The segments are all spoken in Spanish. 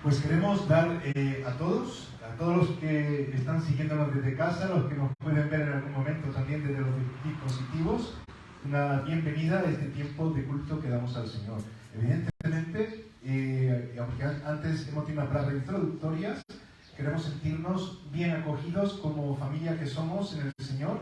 Pues queremos dar a todos los que están siguiéndonos desde casa, los que nos pueden ver en algún momento también desde los dispositivos, una bienvenida a este tiempo de culto que damos al Señor. Evidentemente, aunque antes hemos tenido unas palabras introductorias, queremos sentirnos bien acogidos como familia que somos en el Señor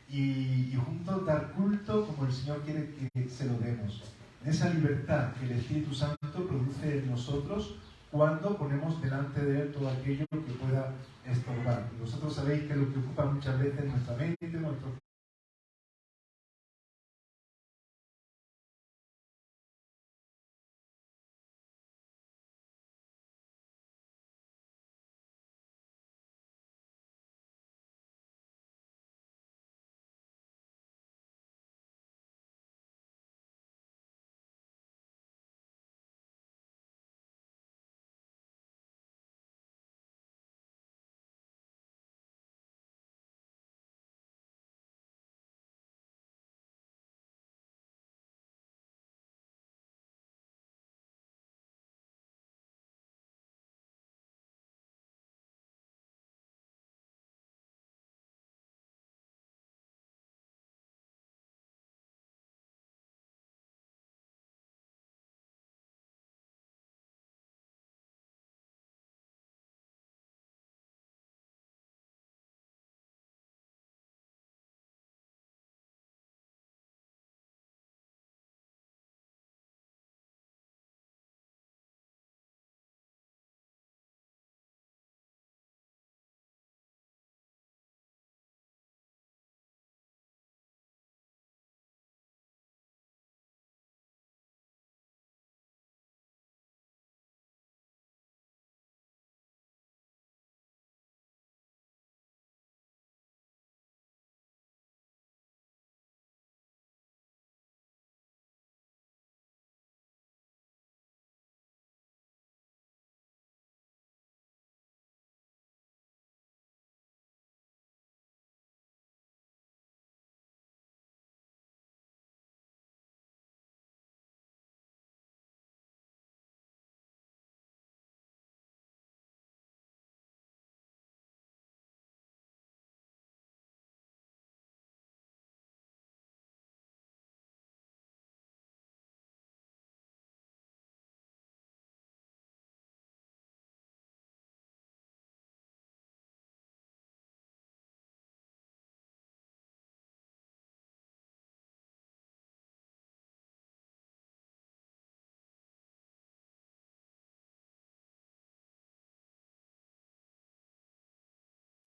y juntos dar culto como el Señor quiere que se lo demos. En esa libertad que el Espíritu Santo produce en nosotros cuando ponemos delante de Él todo aquello que pueda estorbar. Y vosotros sabéis que lo que ocupa muchas veces nuestra mente, nuestro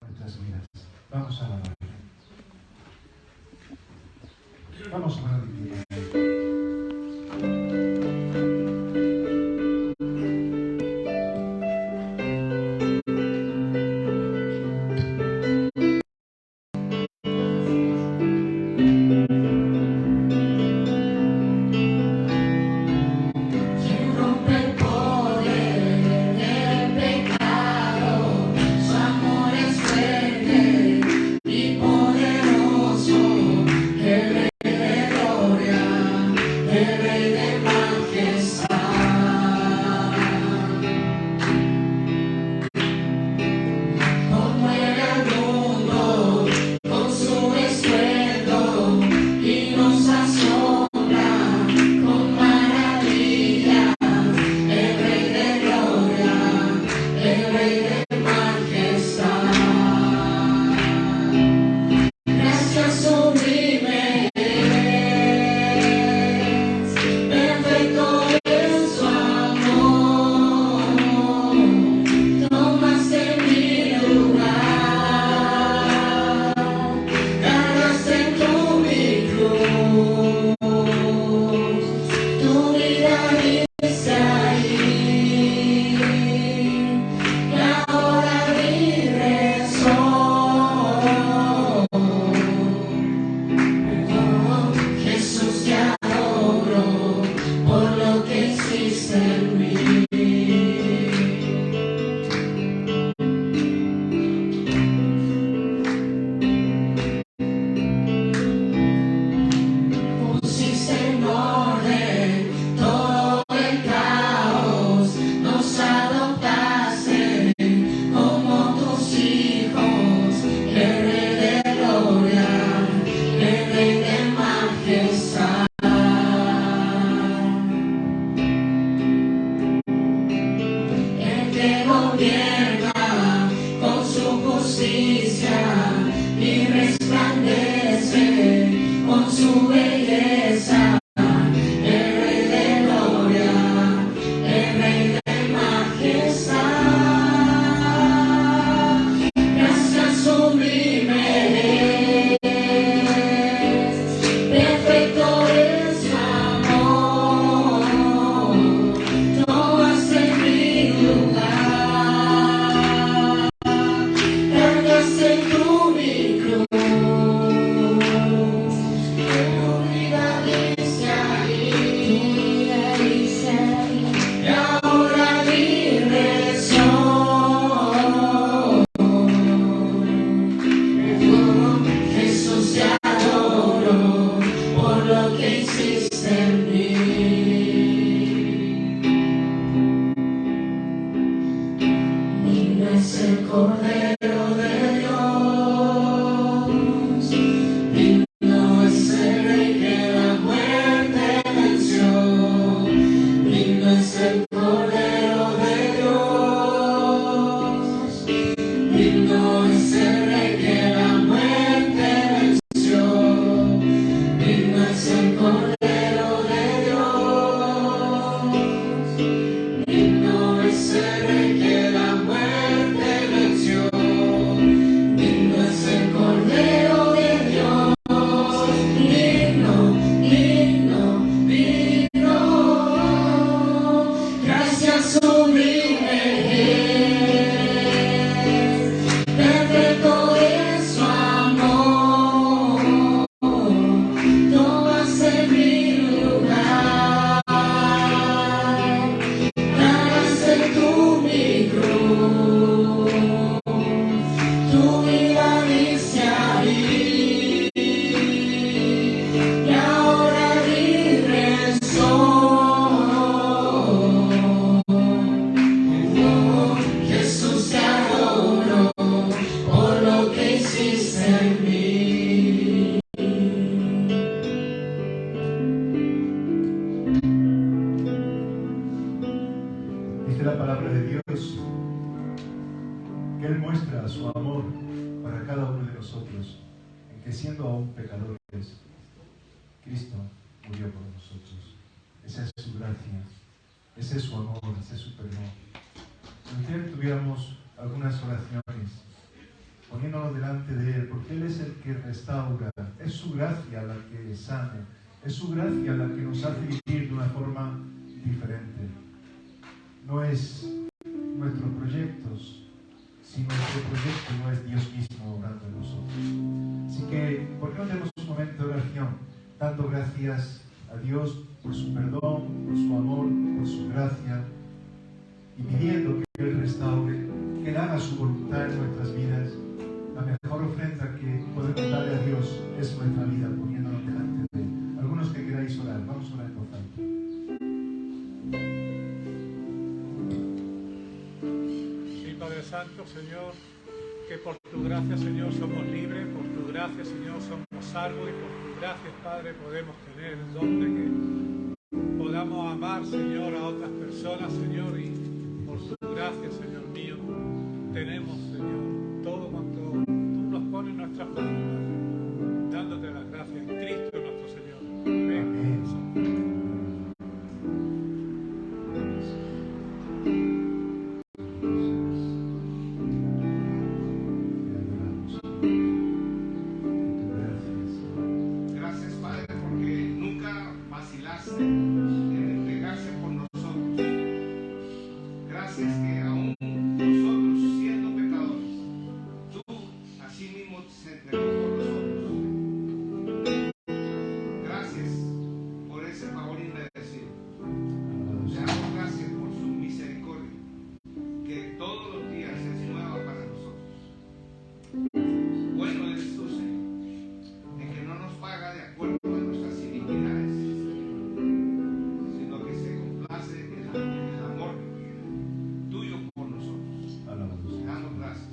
nuestras vidas. Vamos a alabar. Vamos a alabar. Dice la palabra de Dios que Él muestra su amor para cada uno de nosotros, en que siendo aún pecadores, Cristo murió por nosotros. Esa es su gracia, ese es su amor, ese es su perdón. Si ustedes tuviéramos algunas oraciones, poniéndonos delante de Él, porque Él es el que restaura, es su gracia la que sana, es su gracia la que nos hace vivir de una forma diferente. No es nuestros proyectos, si nuestro proyecto no es Dios mismo obrando en nosotros. Así que, ¿por qué no tenemos un momento de oración, dando gracias a Dios por su perdón, por su amor, por su gracia, y pidiendo que Él restaure, que Él haga su voluntad en nuestras vidas? La mejor ofrenda que podemos darle a Dios es nuestra vida, poniéndonos delante de Él. Algunos que queráis orar, vamos a orar en voz alta. Sí, Padre Santo, Señor, que por tu gracia, Señor, somos libres, por tu gracia, Señor, somos salvos, y por tu gracia, Padre, podemos tener el don de que podamos amar, Señor, a otras personas, Señor, y por tu gracia, Señor mío, tenemos, Señor, todo cuanto tú nos pones en nuestras manos, dándote las gracias en Cristo nuestro Señor. Amén. Gracias, Padre, porque nunca vacilaste en entregarse por nosotros. Gracias que aún nosotros, siendo pecadores, tú así mismo se entregó por nosotros. Gracias por ese favor inmerecido. Le damos gracias por su misericordia, que todos los días es nueva para nosotros. Bueno eres tú, Señor, en que no nos paga de acuerdo a nuestras iniquidades, sino que se complace en el amor tuyo por nosotros. Te damos gracias.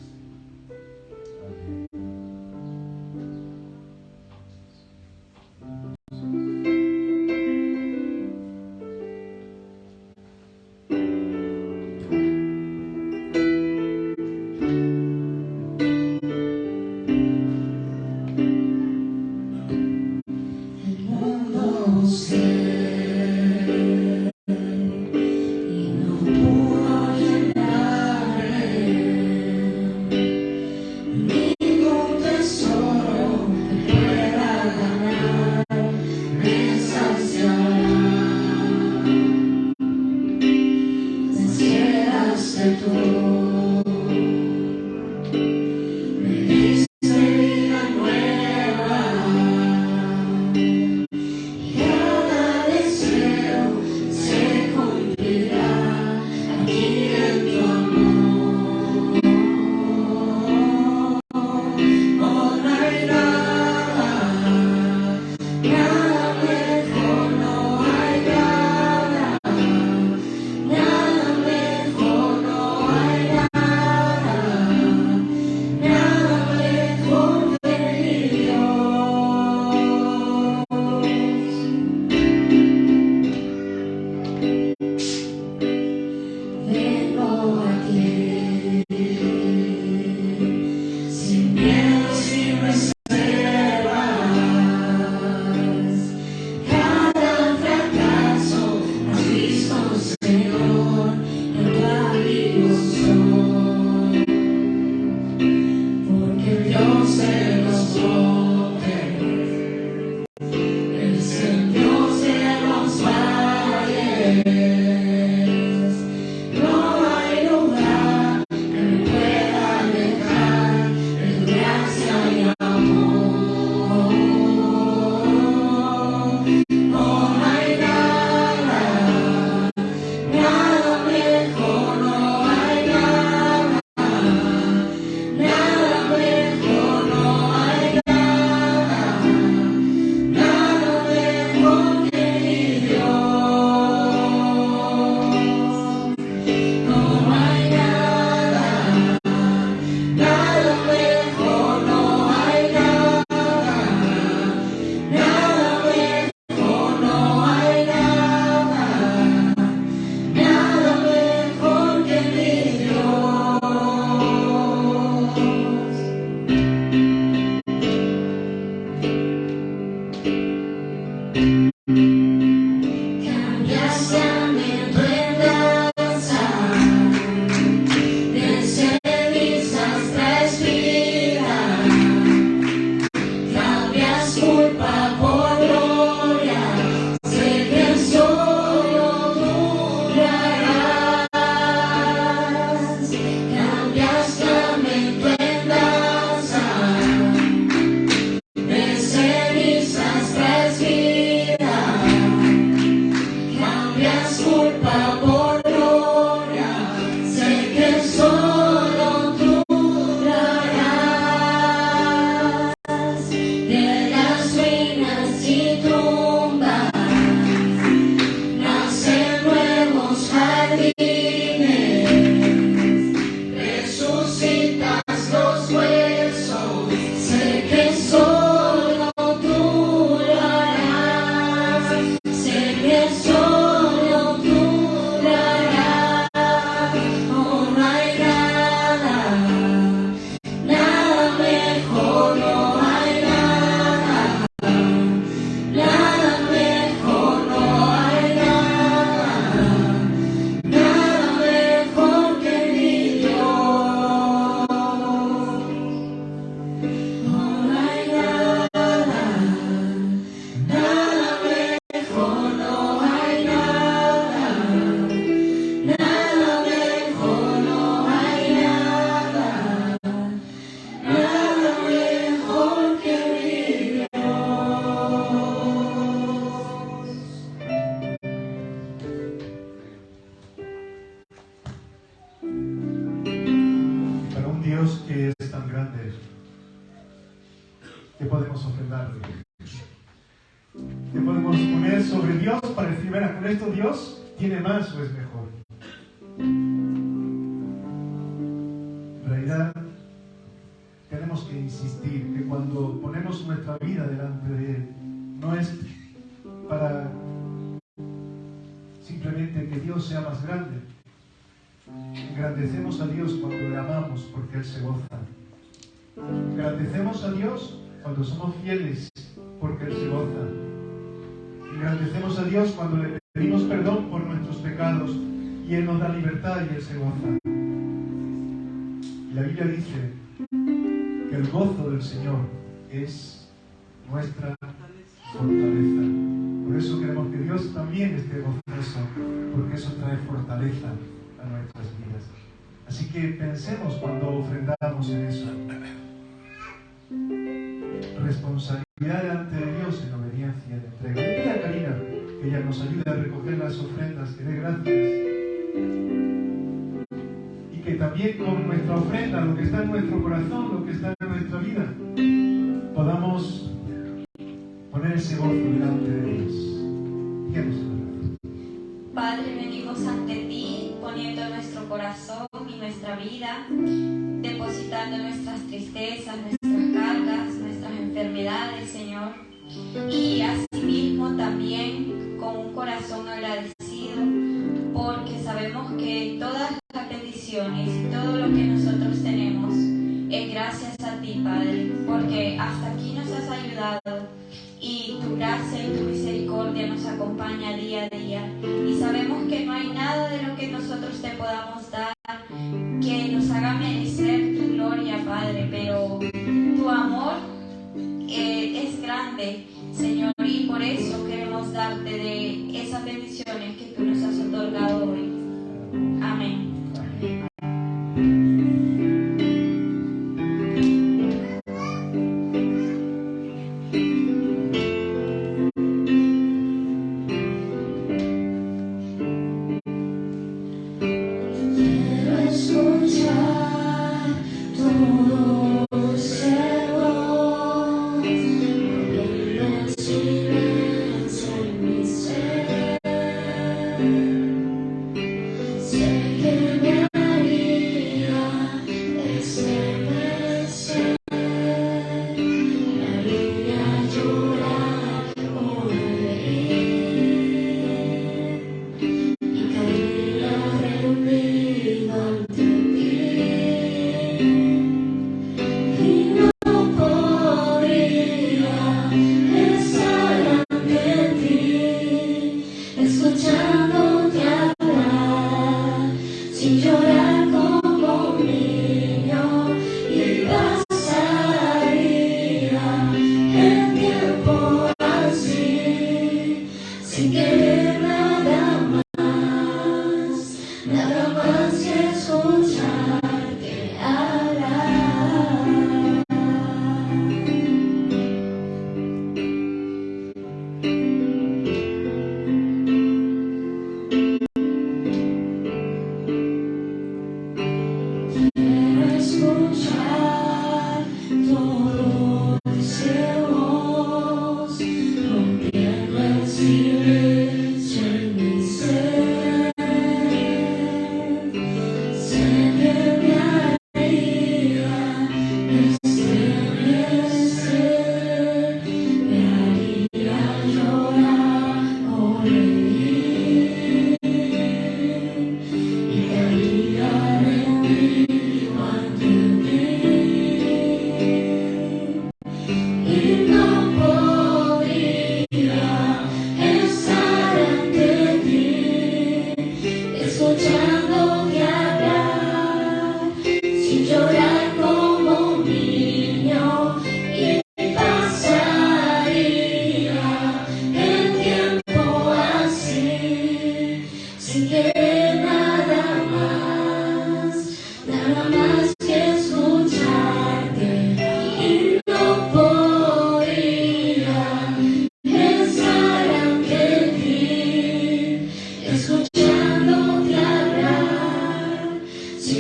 ¿Qué podemos ofrendarle? ¿Qué podemos poner sobre Dios para decir, mira, con esto Dios tiene más o es mejor? En realidad, tenemos que insistir que cuando ponemos nuestra vida delante de Él, no es para simplemente que Dios sea más grande. Engrandecemos a Dios cuando le amamos porque Él se goza. Engrandecemos a Dios cuando somos fieles porque Él se goza. Engrandecemos a Dios cuando le pedimos perdón por nuestros pecados y Él nos da libertad y Él se goza. Y la Biblia dice que el gozo del Señor es nuestra fortaleza. Por eso queremos que Dios también esté gozoso, porque eso trae fortaleza a nuestras vidas. Así que pensemos cuando ofrendamos en eso. Responsabilidad delante de Dios en obediencia y en entrega. Le pido a Karina que ella nos ayude a recoger las ofrendas, que dé gracias. Y que también con nuestra ofrenda, lo que está en nuestro corazón, lo que está en nuestra vida, podamos poner ese gozo delante de Dios. Díganos la verdad. Padre, venimos ante ti, poniendo nuestro corazón y nuestra vida, depositando nuestras tristezas, nuestras cargas, nuestras enfermedades, Señor. Y asimismo también con un corazón agradecido, porque sabemos que todas las bendiciones y todo lo que nosotros tenemos es gracias a ti, Padre, porque hasta aquí nos has ayudado y tu gracia y tu misericordia nos acompaña día a día. Y sabemos que no hay nada de lo que nosotros te podamos dar que nos haga merecer tu gloria, Padre, pero tu amor es grande, Señor, y por eso queremos darte de esas bendiciones que tú nos has otorgado hoy. Amén.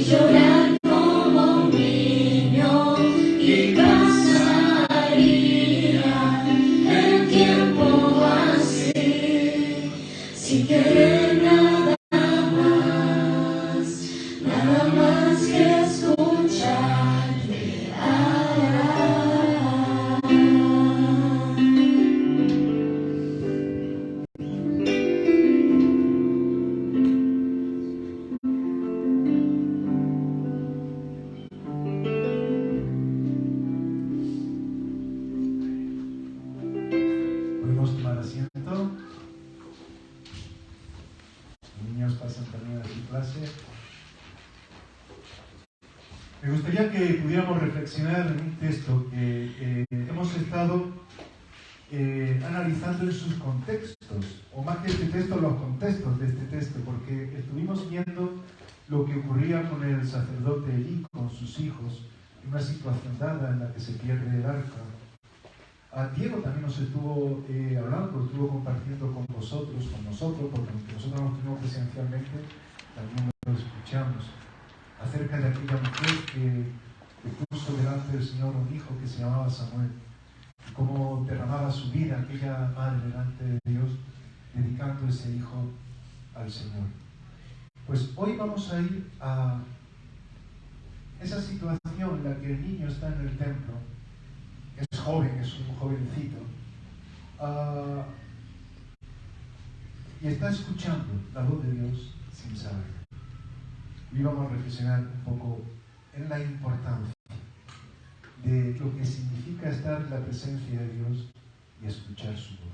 Llorar como un niño y pasaría. pasan también a su clase. Me gustaría que pudiéramos reflexionar en un texto que hemos estado analizando en sus contextos, o más que este texto, los contextos de este texto, porque estuvimos viendo lo que ocurría con el sacerdote Elí, con sus hijos, en una situación dada en la que se pierde el arca. A Diego también nos estuvo hablando, estuvo compartiendo con vosotros, con nosotros, porque aunque nosotros nos tuvimos presencialmente, también lo escuchamos, acerca de aquella mujer que puso delante del Señor un hijo que se llamaba Samuel, y cómo derramaba su vida aquella madre delante de Dios, dedicando ese hijo al Señor. Pues hoy vamos a ir a esa situación en la que el niño está en el templo, es joven, es un jovencito, y está escuchando la voz de Dios sin saber. Y vamos a reflexionar un poco en la importancia de lo que significa estar en la presencia de Dios y escuchar su voz.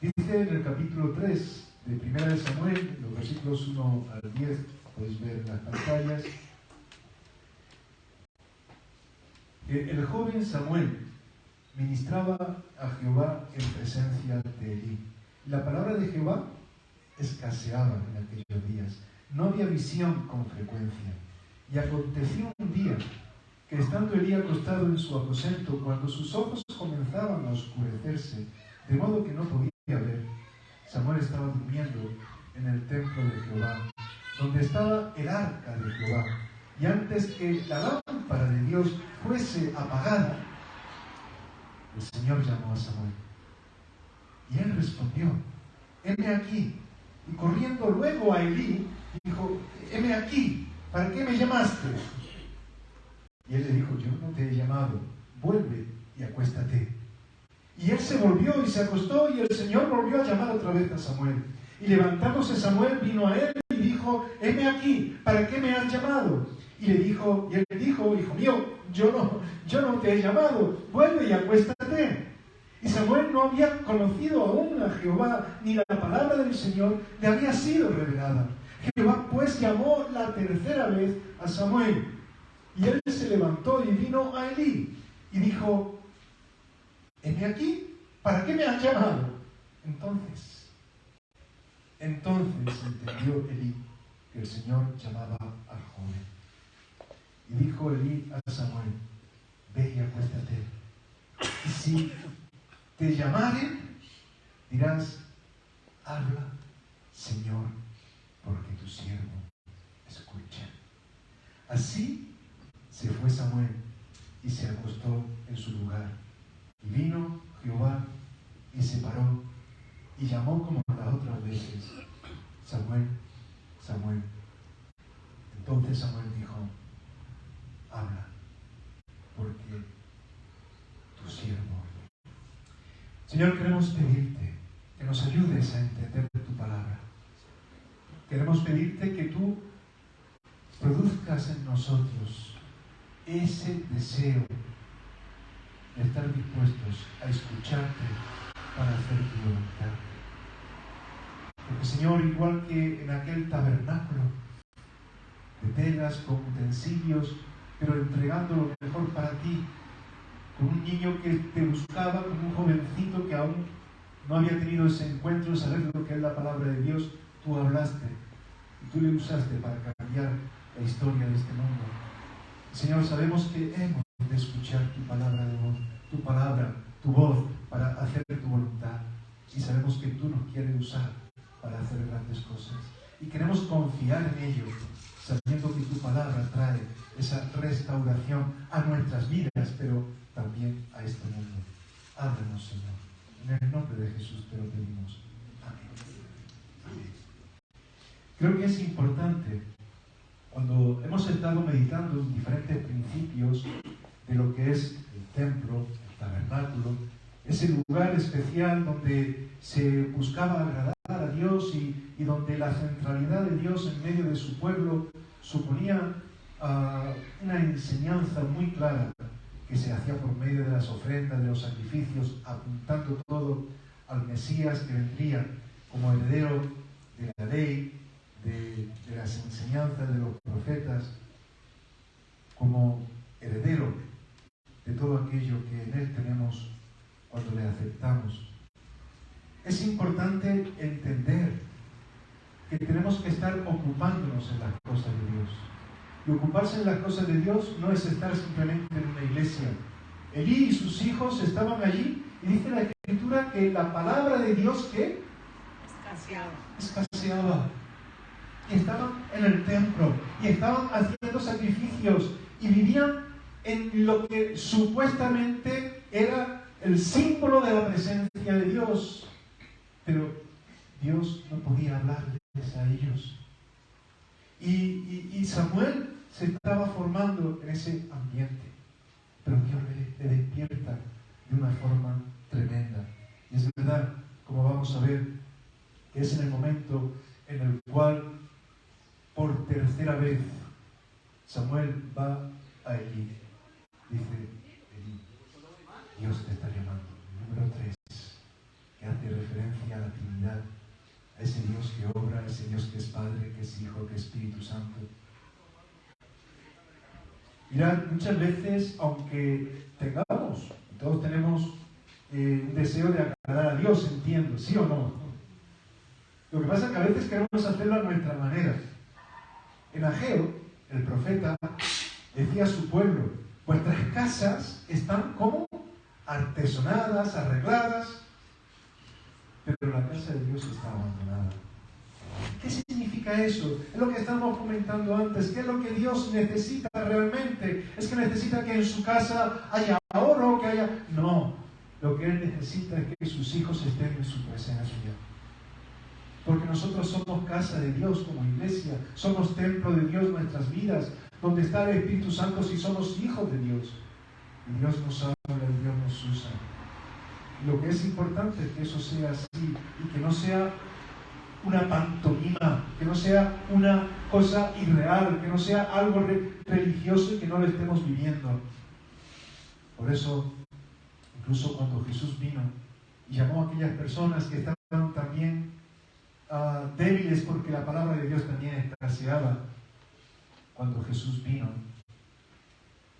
Dice en el capítulo 3 de 1 de Samuel, los versículos 1 al 10, podéis ver en las pantallas, que el joven Samuel ministraba a Jehová en presencia de Elí. La palabra de Jehová escaseaba en aquellos días. No había visión con frecuencia. Y aconteció un día que estando Elí acostado en su aposento, cuando sus ojos comenzaban a oscurecerse, de modo que no podía ver, Samuel estaba durmiendo en el templo de Jehová, donde estaba el arca de Jehová. Y antes que la lámpara de Dios fuese apagada, el Señor llamó a Samuel. Y él respondió: heme aquí. Y corriendo luego a Elí, dijo: heme aquí, ¿para qué me llamaste? Y él le dijo: yo no te he llamado, vuelve y acuéstate. Y él se volvió y se acostó, y el Señor volvió a llamar otra vez a Samuel. Y levantándose Samuel, vino a él y dijo: heme aquí, ¿para qué me has llamado? Y él dijo: hijo mío, yo no te he llamado, vuelve y acuéstate. Y Samuel no había conocido aún a Jehová, ni la palabra del Señor le había sido revelada. Jehová pues llamó la tercera vez a Samuel. Y él se levantó y vino a Elí y dijo: heme aquí, ¿para qué me has llamado? Entonces entendió Elí que el Señor llamaba al joven. Y dijo Elí a Samuel: ve y acuéstate. Y si te llamaren, dirás: habla, Señor, porque tu siervo escucha. Así se fue Samuel y se acostó en su lugar. Y vino Jehová y se paró y llamó como las otras veces: Samuel, Samuel. Entonces Samuel dijo: habla, porque tu siervo. Señor, queremos pedirte que nos ayudes a entender tu palabra. Queremos pedirte que tú produzcas en nosotros ese deseo de estar dispuestos a escucharte para hacer tu voluntad. Porque, Señor, igual que en aquel tabernáculo de telas con utensilios, pero entregando lo mejor para ti, con un niño que te buscaba, con un jovencito que aún no había tenido ese encuentro, saber lo que es la palabra de Dios, tú hablaste y tú le usaste para cambiar la historia de este mundo. Señor, sabemos que hemos de escuchar tu palabra de voz, tu palabra, tu voz, para hacer tu voluntad. Y sabemos que tú nos quieres usar para hacer grandes cosas. Y queremos confiar en ello, sabiendo que tu palabra trae esa restauración a nuestras vidas, pero también a este mundo. Háblanos, Señor. En el nombre de Jesús te lo pedimos. Amén. Amén. Creo que es importante, cuando hemos estado meditando en diferentes principios de lo que es el templo, el tabernáculo, ese lugar especial donde se buscaba agradar a Dios y donde la centralidad de Dios en medio de su pueblo suponía una enseñanza muy clara que se hacía por medio de las ofrendas, de los sacrificios, apuntando todo al Mesías que vendría como heredero de la ley, que tenemos que estar ocupándonos en las cosas de Dios. Y ocuparse en las cosas de Dios no es estar simplemente en una iglesia. Elí y sus hijos estaban allí y dice la Escritura que la palabra de Dios que escaseaba. Y estaban en el templo y estaban haciendo sacrificios y vivían en lo que supuestamente era el símbolo de la presencia de Dios. Pero Dios no podía hablarles a ellos. Y Samuel se estaba formando en ese ambiente. Pero Dios le despierta de una forma tremenda. Y es verdad, como vamos a ver, que es en el momento en el cual, por tercera vez, Samuel va a Elí. Dice, Elí, Dios te está llamando. Número 3, que hace referencia a la Trinidad, a ese Dios que obra, a ese Dios que es Padre, que es Hijo, que es Espíritu Santo. Mirad, muchas veces, aunque tengamos, todos tenemos un deseo de agradar a Dios, entiendo, ¿sí o no? Lo que pasa es que a veces queremos hacerlo a nuestra manera. En Ageo, el profeta decía a su pueblo, vuestras casas están como artesonadas, arregladas, pero la casa de Dios está abandonada. ¿Qué significa eso? Es lo que estábamos comentando antes. ¿Qué es lo que Dios necesita realmente? ¿Es que necesita que en su casa haya oro, que haya...? No, lo que Él necesita es que sus hijos estén en su presencia. Porque nosotros somos casa de Dios como iglesia, somos templo de Dios en nuestras vidas, donde está el Espíritu Santo si somos hijos de Dios. Y Dios nos habla y Dios nos usa. Y lo que es importante es que eso sea así y que no sea una pantomima, que no sea una cosa irreal, que no sea algo religioso y que no lo estemos viviendo. Por eso, incluso cuando Jesús vino y llamó a aquellas personas que estaban también débiles porque la palabra de Dios también escaseaba, cuando Jesús vino,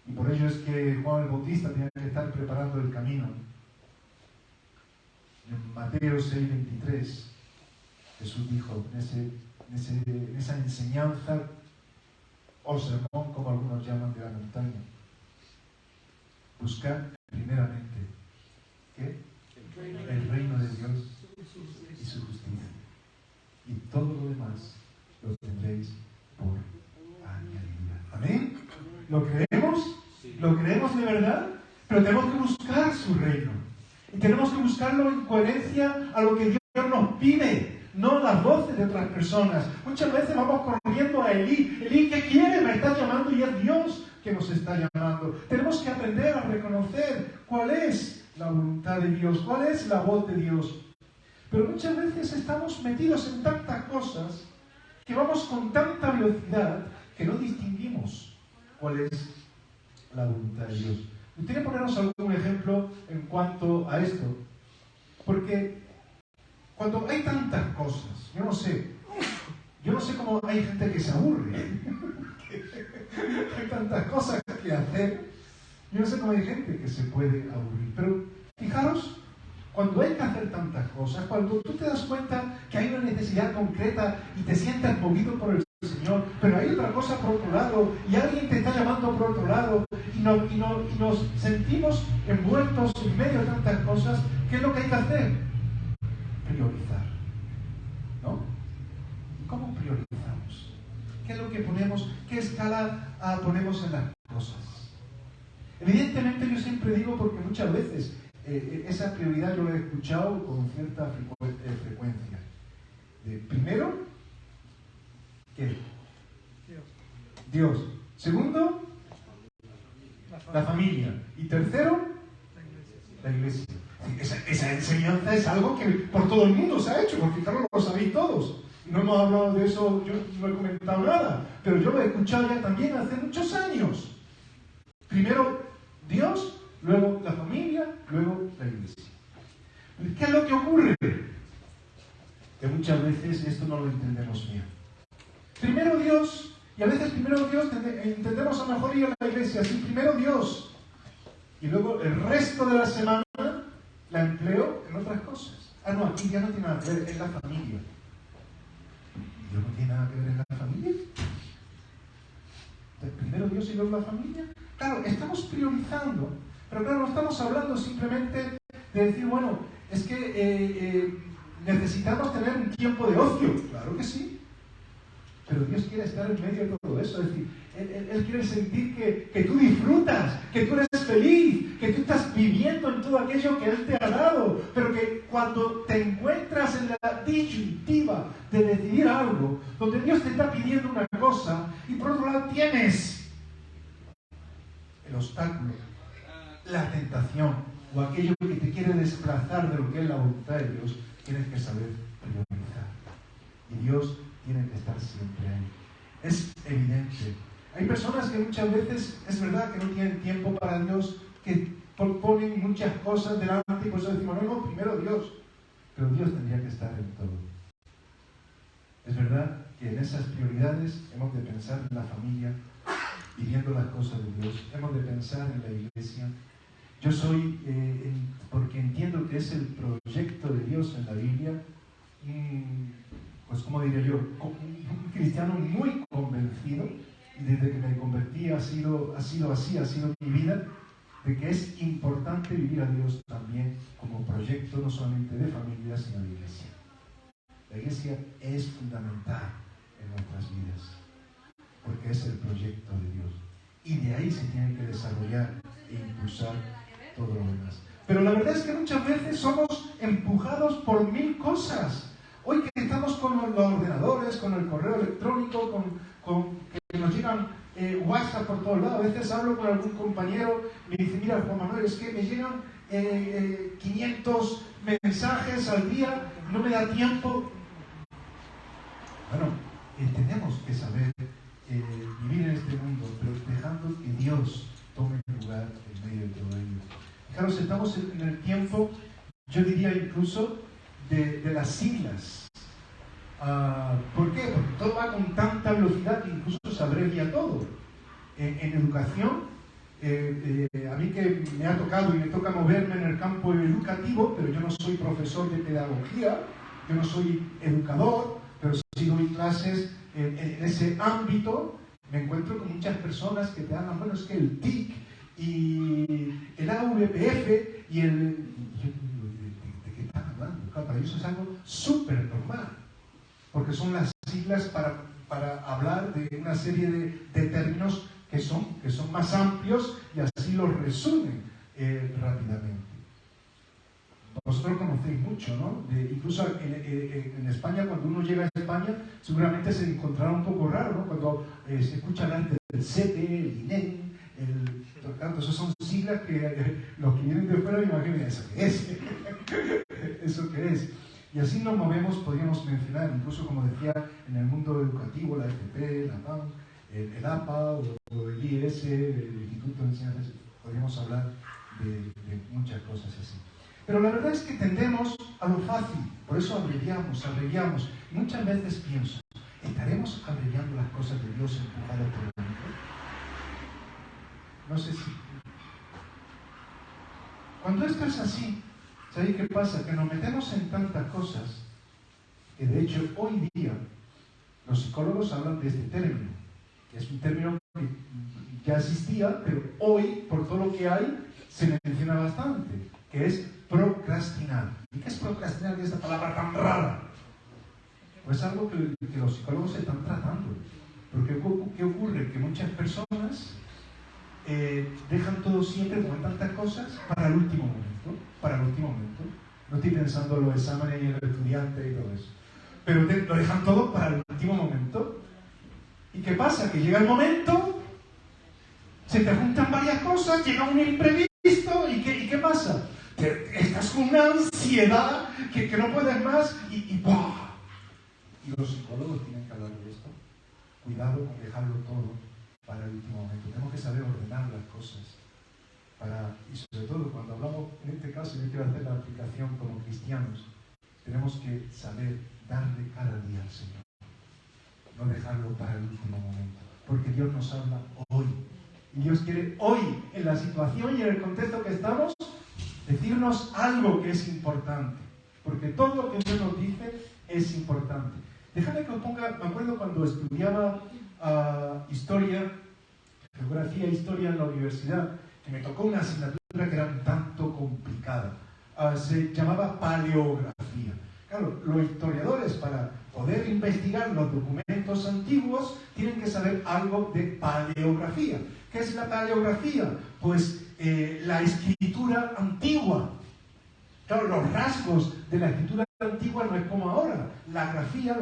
y por ello es que Juan el Bautista tenía que estar preparando el camino. En Mateo 6:23 Jesús dijo en esa enseñanza o sermón, como algunos llaman, de la montaña, buscar primeramente ¿qué? El reino de Dios y su justicia, y todo lo demás lo tendréis por añadidura. ¿Amén? ¿Lo creemos? ¿Lo creemos de verdad? Pero tenemos que buscar su reino y tenemos que buscarlo en coherencia a lo que Dios nos pide, no las voces de otras personas. Muchas veces vamos corriendo a Elí. Elí, ¿qué quiere? Me está llamando y es Dios que nos está llamando. Tenemos que aprender a reconocer cuál es la voluntad de Dios, cuál es la voz de Dios. Pero muchas veces estamos metidos en tantas cosas que vamos con tanta velocidad que no distinguimos cuál es la voluntad de Dios. Me gustaría ponernos algún ejemplo en cuanto a esto, porque cuando hay tantas cosas, yo no sé cómo hay gente que se aburre. Hay tantas cosas que hacer. Yo no sé cómo hay gente que se puede aburrir. Pero fijaros, cuando hay que hacer tantas cosas, cuando tú te das cuenta que hay una necesidad concreta y te sientes movido por el Señor, pero hay otra cosa por otro lado y alguien te está llamando por otro lado y nos sentimos envueltos en medio de tantas cosas, ¿qué es lo que hay que hacer? Priorizar, ¿no? ¿Cómo priorizamos? ¿Qué es lo que ponemos? ¿Qué escala ponemos en las cosas? Evidentemente yo siempre digo, porque muchas veces esa prioridad yo la he escuchado con cierta frecuencia. Primero, ¿qué? Dios. Segundo, la familia. Y tercero, la iglesia. Esa enseñanza es algo que por todo el mundo se ha hecho, porque claro, lo sabéis todos. No hemos hablado de eso, yo no he comentado nada, pero yo lo he escuchado ya también hace muchos años. Primero Dios, luego la familia, luego la iglesia. ¿Qué es lo que ocurre? Que muchas veces esto no lo entendemos bien. Primero Dios, y a veces primero Dios entendemos a lo mejor ir a la iglesia, sí, primero Dios, y luego el resto de la semana la empleo en otras cosas. No, aquí ya no tiene nada que ver, es la familia. Dios y luego la familia. Claro, estamos priorizando, pero claro, no estamos hablando simplemente de decir, bueno, es que necesitamos tener un tiempo de ocio. Claro que sí, pero Dios quiere estar en medio de todo eso. Es decir, Él quiere sentir que tú disfrutas, que tú eres feliz, que tú estás viviendo en todo aquello que Él te ha dado, pero que cuando te encuentras en la disyuntiva de decidir algo, donde Dios te está pidiendo una cosa y por otro lado tienes el obstáculo, la tentación o aquello que te quiere desplazar de lo que es la voluntad de Dios, tienes que saber priorizar. Y Dios tiene que estar siempre ahí. Es evidente. Hay personas que muchas veces, es verdad que no tienen tiempo para Dios, que ponen muchas cosas delante y por eso decimos, no, primero Dios. Pero Dios tendría que estar en todo. Es verdad que en esas prioridades hemos de pensar en la familia, viviendo las cosas de Dios. Hemos de pensar en la iglesia. Yo soy, porque entiendo que es el proyecto de Dios en la Biblia, pues como diría yo, un cristiano muy convencido, y desde que me convertí ha sido así, ha sido mi vida, de que es importante vivir a Dios también como proyecto, no solamente de familia, sino de iglesia. La iglesia es fundamental en nuestras vidas, porque es el proyecto de Dios. Y de ahí se tiene que desarrollar e impulsar todo lo demás. Pero la verdad es que muchas veces somos empujados por mil cosas. Hoy que estamos con los ordenadores, con el correo electrónico, con que nos llegan WhatsApp por todos lados. A veces hablo con algún compañero y me dice, mira Juan Manuel, es que me llegan 500 mensajes al día, no me da tiempo. Bueno, tenemos que saber vivir en este mundo, pero dejando que Dios tome lugar en medio de todo ello. Fijaros, estamos en el tiempo, yo diría incluso, de las siglas. ¿Por qué? Porque todo va con tanta velocidad que incluso se abrevia todo. En educación, a mí que me ha tocado y me toca moverme en el campo educativo, pero yo no soy profesor de pedagogía, yo no soy educador, pero sí doy clases en ese ámbito. Me encuentro con muchas personas que te hablan, bueno, es que el TIC y el AVPF y el... ¿De qué están hablando? Claro, para ellos es algo súper normal, porque son las siglas para hablar de una serie de términos que son más amplios y así los resumen rápidamente. Vosotros conocéis mucho, ¿no? Incluso en España, cuando uno llega a España, seguramente se encontrará un poco raro, ¿no? Cuando se escucha hablar del CEPE, el INEM, tanto, esos son siglas que los que vienen de fuera me imaginan, ¿eso qué es? ¿Eso qué es? Y así nos movemos, podríamos mencionar, incluso como decía, en el mundo educativo, la FP, la PAN, el APA o el IES, el Instituto de Enseñanza, podríamos hablar de muchas cosas así. Pero la verdad es que tendemos a lo fácil, por eso abreviamos. Y muchas veces pienso, ¿estaremos abreviando las cosas de Dios empujados por el mundo? No sé si... Cuando esto es así, ¿sabéis qué pasa? Que nos metemos en tantas cosas que de hecho hoy día los psicólogos hablan de este término, que es un término que ya existía, pero hoy, por todo lo que hay, se menciona bastante, que es procrastinar. ¿Y qué es procrastinar? ¿Qué es esta palabra tan rara? Pues algo que los psicólogos están tratando. Porque ¿qué ocurre? Que muchas personas dejan todo siempre, como tantas cosas, para el último momento. No estoy pensando en los exámenes y en el estudiante y todo eso. Pero lo dejan todo para el último momento. ¿Y qué pasa? Que llega el momento, se te juntan varias cosas, llega un imprevisto, ¿y qué pasa? Estás con una ansiedad que no puedes más y ¡buah! Y los psicólogos tienen que hablar de esto. Cuidado con dejarlo todo para el último momento. Tenemos que saber ordenar las cosas. Y sobre todo cuando hablamos, en este caso, yo quiero hacer la aplicación como cristianos, tenemos que saber darle cada día al Señor. No dejarlo para el último momento. Porque Dios nos habla hoy. Y Dios quiere hoy, en la situación y en el contexto que estamos, decirnos algo que es importante. Porque todo lo que Dios nos dice es importante. Déjame que os ponga, me acuerdo cuando estudiaba historia, geografía e historia en la universidad, que me tocó una asignatura que era un tanto complicada. Se llamaba paleografía. Claro, los historiadores, para poder investigar los documentos antiguos, tienen que saber algo de paleografía. ¿Qué es la paleografía? Pues la escritura antigua. Claro, los rasgos de la escritura antigua no es como ahora. La grafía,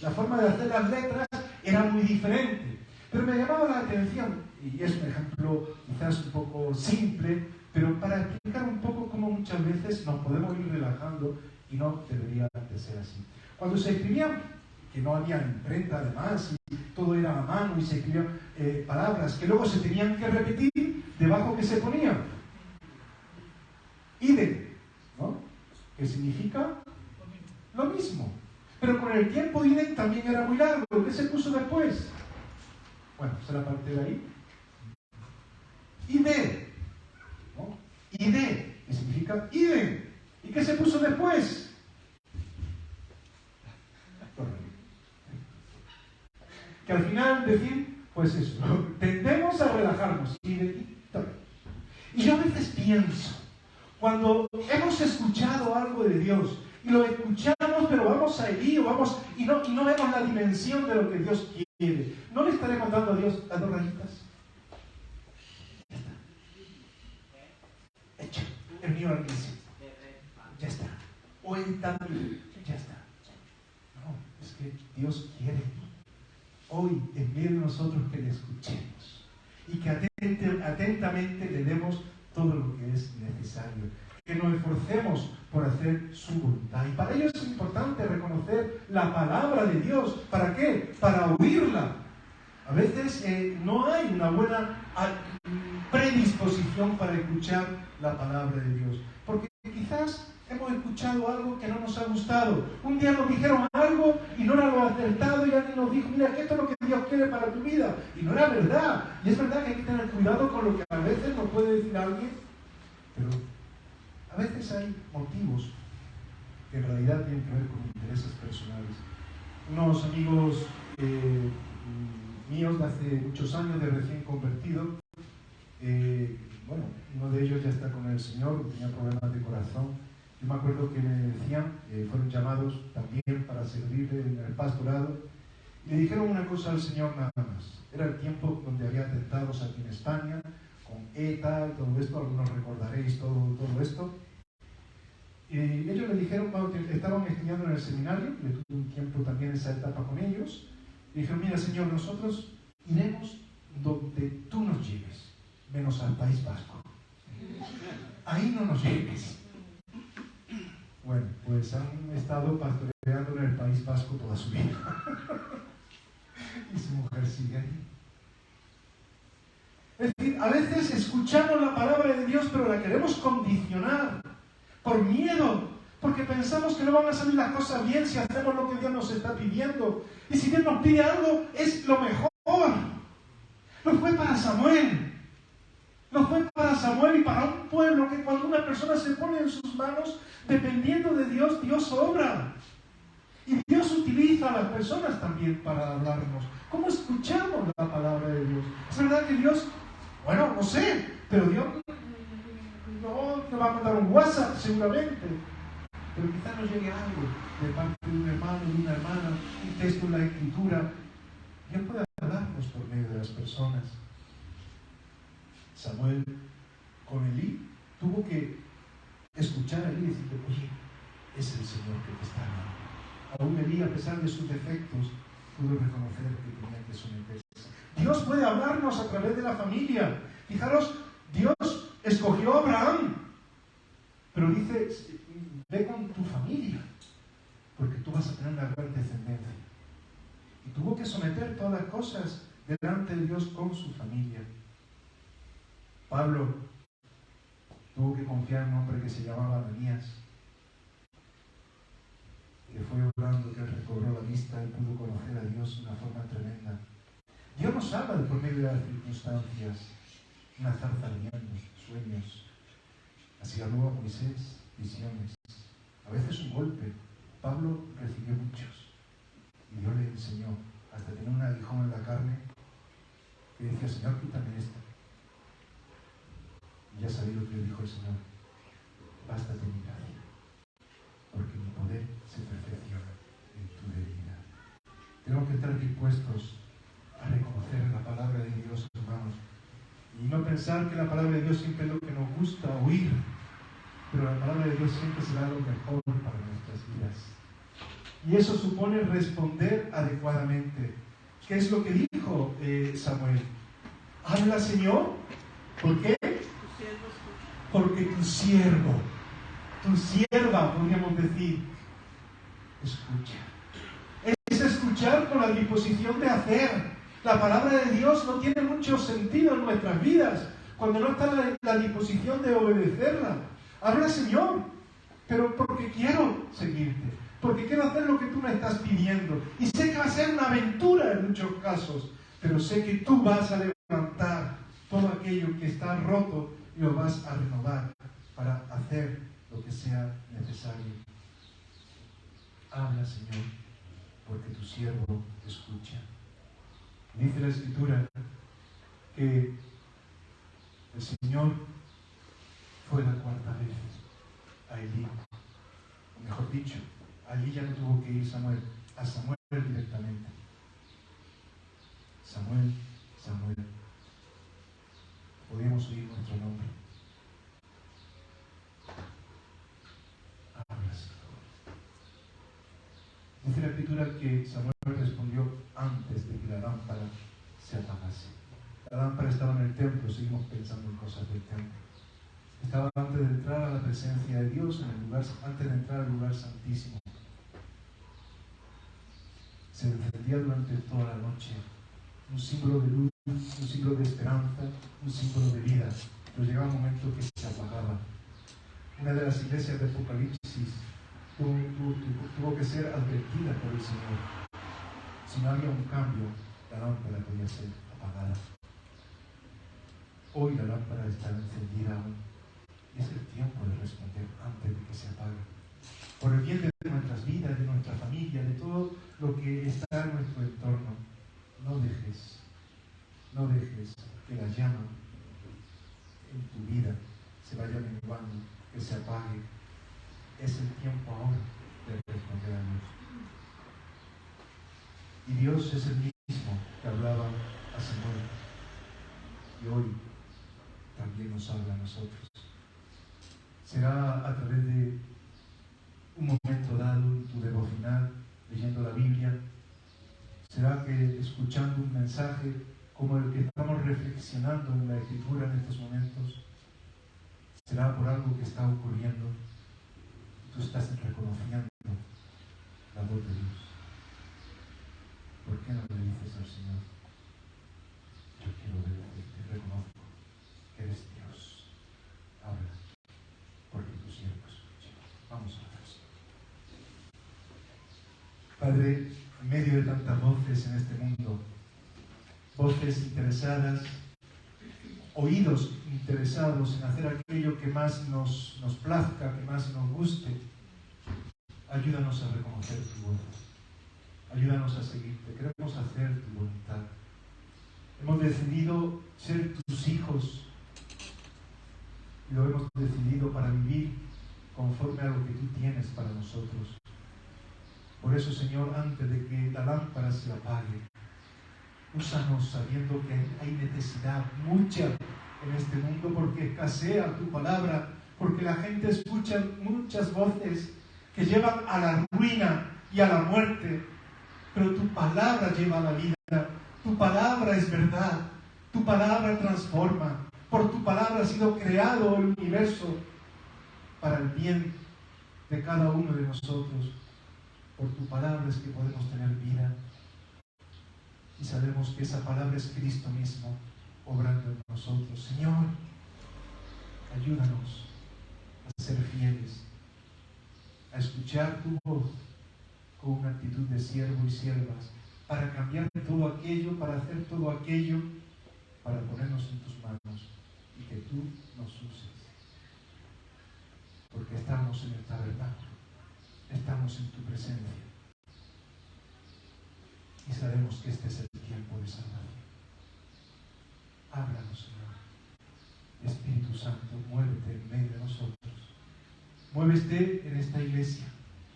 la forma de hacer las letras era muy diferente. Pero me llamaba la atención, y es un ejemplo quizás un poco simple, pero para explicar un poco cómo muchas veces nos podemos ir relajando y no debería de ser así. Cuando se escribían, que no había imprenta además, y todo era a mano y se escribían palabras que luego se tenían que repetir, debajo que se ponía ide, ¿no? Que significa lo mismo. Pero con el tiempo ide también era muy largo. ¿Qué se puso después? Bueno, esa es la parte de ahí. Ide, ¿no? Ide, que significa ide. ¿Y qué se puso después? Que al final decir, pues eso, tendemos a relajarnos. Y yo a veces pienso, cuando hemos escuchado algo de Dios, y lo escuchamos, pero vamos ahí, y no vemos la dimensión de lo que Dios quiere, ¿no le estaremos dando a Dios las 2 rayitas? Ya está. Hecho. El mío al inicio. Ya está. O el también. Ya está. No, es que Dios quiere hoy en medio de nosotros que le escuchemos y que atentamente le demos todo lo que es necesario, que nos esforcemos por hacer su voluntad. Y para ello es importante reconocer la palabra de Dios. ¿Para qué? Para oírla. A veces no hay una buena predisposición para escuchar la palabra de Dios, porque quizás hemos escuchado algo que no nos ha gustado. Un día nos dijeron algo y no era lo acertado y alguien nos dijo, mira, que esto es lo que Dios quiere para tu vida. Y no era verdad. Y es verdad que hay que tener cuidado con lo que a veces nos puede decir alguien, pero a veces hay motivos que en realidad tienen que ver con intereses personales. Unos amigos míos de hace muchos años, de recién convertido, bueno, uno de ellos ya está con el Señor, tenía problemas de corazón. Yo me acuerdo que me decían, fueron llamados también para servir en el pastorado, y le dijeron una cosa al Señor nada más. Era el tiempo donde había atentados aquí en España, con ETA, todo esto, algunos recordaréis todo esto. Y ellos le dijeron, estaban estudiando en el seminario, le tuve un tiempo también esa etapa con ellos, y dijeron, mira Señor, nosotros iremos donde tú nos lleves, menos al País Vasco. Ahí no nos lleves. Bueno, pues han estado pastoreando en el País Vasco toda su vida. Y su mujer sigue ahí. Es decir, a veces escuchamos la palabra de Dios, pero la queremos condicionar por miedo, porque pensamos que no van a salir las cosas bien si hacemos lo que Dios nos está pidiendo. Y si Dios nos pide algo, es lo mejor. Lo fue para Samuel. Lo fue para Samuel y para un pueblo que cuando una persona se pone en sus manos, dependiendo de Dios, Dios obra. Y Dios utiliza a las personas también para hablarnos. ¿Cómo escuchamos la palabra de Dios? Es verdad que Dios, bueno, no sé, pero Dios no te va a mandar un WhatsApp seguramente. Pero quizás nos llegue algo de parte de un hermano, de una hermana, un texto en la Escritura. Dios puede hablarnos por medio de las personas. Samuel con Elí tuvo que escuchar a Elí y decirle, oye, es el Señor que te está hablando. Aún Elí, a pesar de sus defectos, pudo reconocer que tenía que someterse. Dios puede hablarnos a través de la familia. Fijaros, Dios escogió a Abraham, pero dice, ve con tu familia, porque tú vas a tener una gran descendencia. Y tuvo que someter todas las cosas delante de Dios con su familia. Pablo tuvo que confiar en un hombre que se llamaba Ananías, que fue orando, que recobró la vista y pudo conocer a Dios de una forma tremenda. Dios nos habla por medio de las circunstancias, una zarza ardiendo, sueños. Así habló a Moisés, visiones. A veces un golpe. Pablo recibió muchos y Dios le enseñó hasta tener un aguijón en la carne y decía, Señor, quítame le dijo el Señor: bástate mi gracia, porque mi poder se perfecciona en tu debilidad. Tenemos que estar dispuestos a reconocer la palabra de Dios, hermanos, y no pensar que la palabra de Dios siempre es lo que nos gusta oír, pero la palabra de Dios siempre será lo mejor para nuestras vidas. Y eso supone responder adecuadamente. ¿Qué es lo que dijo Samuel? Habla, Señor. ¿Por qué? Porque tu siervo, tu sierva, podríamos decir, escucha. Es escuchar con la disposición de hacer. La palabra de Dios no tiene mucho sentido en nuestras vidas cuando no está la disposición de obedecerla. Habla, Señor, pero porque quiero seguirte, porque quiero hacer lo que tú me estás pidiendo. Y sé que va a ser una aventura en muchos casos, pero sé que tú vas a levantar todo aquello que está roto y lo vas a renovar para hacer lo que sea necesario. Habla, Señor, porque tu siervo escucha. Dice la Escritura que el Señor fue la cuarta vez a Elí. Mejor dicho, allí ya no tuvo que ir Samuel, a Samuel directamente. Samuel, Samuel. Podíamos oír nuestro nombre. Habla, Señor. Dice la Escritura que Samuel respondió antes de que la lámpara se apagase. La lámpara estaba en el templo, seguimos pensando en cosas del templo. Estaba antes de entrar a la presencia de Dios, en el lugar, antes de entrar al lugar santísimo. Se encendía durante toda la noche, un símbolo de luz, un símbolo de esperanza, un símbolo de vida. Pero llegaba un momento que se apagaba. Una de las iglesias de Apocalipsis tuvo que ser advertida por el Señor. Si no había un cambio, la lámpara podía ser apagada. Hoy la lámpara está encendida aún. Y es el tiempo de responder antes de que se apague. Por el bien de nuestras vidas, de nuestra familia, de todo lo que está en nuestro entorno. No dejes que la llama en tu vida se vaya menguando, que se apague. Es el tiempo ahora de responder a Dios. Y Dios es el mismo que hablaba a Samuel. Y hoy también nos habla a nosotros. Será a través de un momento dado en tu devocional, leyendo la Biblia. Será que escuchando un mensaje como el que estamos reflexionando en la Escritura en estos momentos. Será por algo que está ocurriendo y tú estás reconociendo la voz de Dios. ¿Por qué no le dices al Señor: yo quiero obedecerte, reconozco que eres Dios? Habla, porque tu siervo escucha. Vamos a orar. Padre, en medio de tantas voces en este mundo, voces interesadas, oídos interesados en hacer aquello que más nos plazca, que más nos guste, ayúdanos a reconocer tu voz. Ayúdanos a seguirte. Queremos hacer tu voluntad. Hemos decidido ser tus hijos y lo hemos decidido para vivir conforme a lo que tú tienes para nosotros. Por eso, Señor, antes de que la lámpara se apague, úsanos sabiendo que hay necesidad mucha en este mundo, porque escasea tu palabra, porque la gente escucha muchas voces que llevan a la ruina y a la muerte, pero tu palabra lleva a la vida. Tu palabra es verdad, tu palabra transforma. Por tu palabra ha sido creado el universo para el bien de cada uno de nosotros. Por tu palabra es que podemos tener vida. Y sabemos que esa palabra es Cristo mismo obrando en nosotros. Señor, ayúdanos a ser fieles, a escuchar tu voz con una actitud de siervo y siervas, para cambiar todo aquello, para hacer todo aquello, para ponernos en tus manos y que tú nos uses. Porque estamos en el tabernáculo, estamos en tu presencia y sabemos que este es el tiempo de salvación. Háblanos, Señor. Espíritu Santo, muévete en medio de nosotros. Muévete en esta iglesia.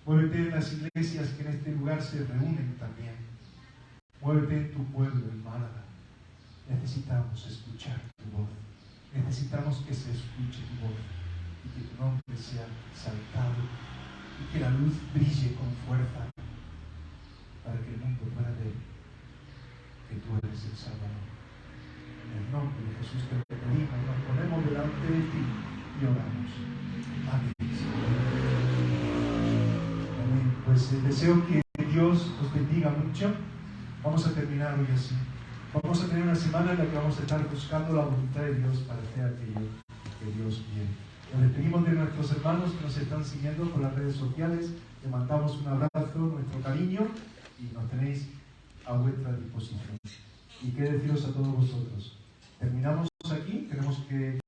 Muévete en las iglesias que en este lugar se reúnen también. Muévete en tu pueblo, en Málaga. Necesitamos escuchar tu voz. Necesitamos que se escuche tu voz y que tu nombre sea exaltado y que la luz brille con fuerza para que el mundo pueda ver que tú eres el Salvador. En el nombre de Jesús te lo pedimos, nos ponemos delante de ti y oramos. Amén. Amén. Pues deseo que Dios os bendiga mucho. Vamos a terminar hoy así. Vamos a tener una semana en la que vamos a estar buscando la voluntad de Dios para hacer aquello que Dios quiere. Nos despedimos de nuestros hermanos que nos están siguiendo por las redes sociales. Les mandamos un abrazo, nuestro cariño y nos tenéis a vuestra disposición. Y qué deciros a todos vosotros. Terminamos aquí, tenemos que